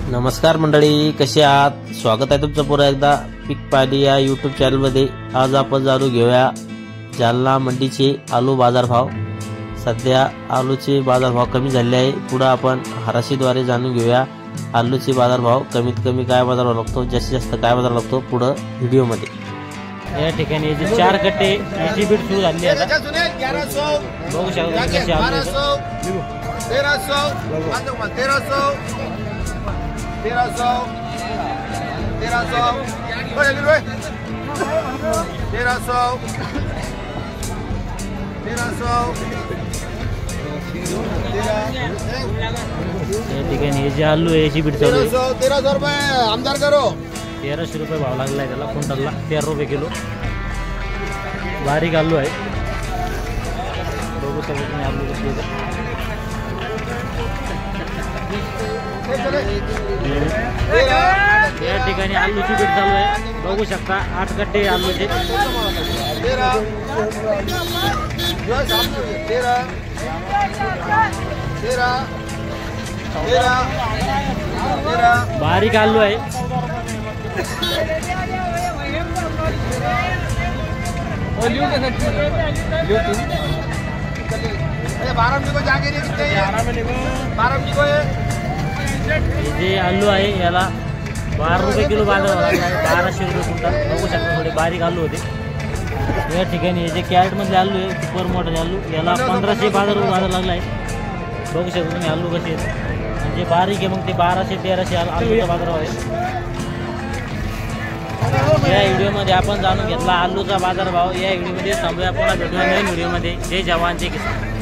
नमस्कार मंडळी, कसे आहात? स्वागत आहे तुमचं पुन्हा एकदा पीक पाहणी या यूट्यूब चॅनलमध्ये। आज आपण जाणून घेऊया जालना मंडीचे आलू बाजारभाव। सध्या आलूचे बाजारभाव कमी झाले आहे। पुढे आपण हराशीद्वारे जाणून घेऊया आलूचे बाजारभाव, कमीत कमी काय बाजारभाव लागतो, जास्तीत जास्त काय बाजार लागतो पुढे व्हिडिओमध्ये। या ठिकाणी जे 4 कट्टे याची बीट सुरू झाली आहे। बघू शकता कसे आलू 1300 ठिकाणी हे जे आलू आहे याची बीट चालू आहे। 1300 रुपये आमदार करो। 1300 रुपये भाव लागला आहे त्याला, क्विंटलला 13 रुपये किलो। बारीक आलू आहे, बघू शकता तुम्ही आलू कसे आहेत। या ठिकाणी आलूची बीट चालू आहे, बघू शकता 8 कट्टे आलूचे। बारीक आलू आहे। जे आलू आहे याला 12 रुपये किलो बाजार लागला आहे, 1200 रुपये क्विंटल। बघू शकता थोडे बारीक आलू होते। या ठिकाणी जे कॅरेट मधले आलू आहे, सुपर मोठे आलू, याला 1500 बाजार लागला आहे। बघू शकता तुम्ही आलू कसे आहेत। म्हणजे बारीक आहे मग ते 1200-1300 आलूचा बाजारभाव आहे। या व्हिडिओमध्ये आपण जाणून घेतला आलूचा बाजारभाव। या व्हिडिओमध्ये थांबूया, पुन्हा भेटूया नवीन व्हिडिओमध्ये। जय जवान जय किसान।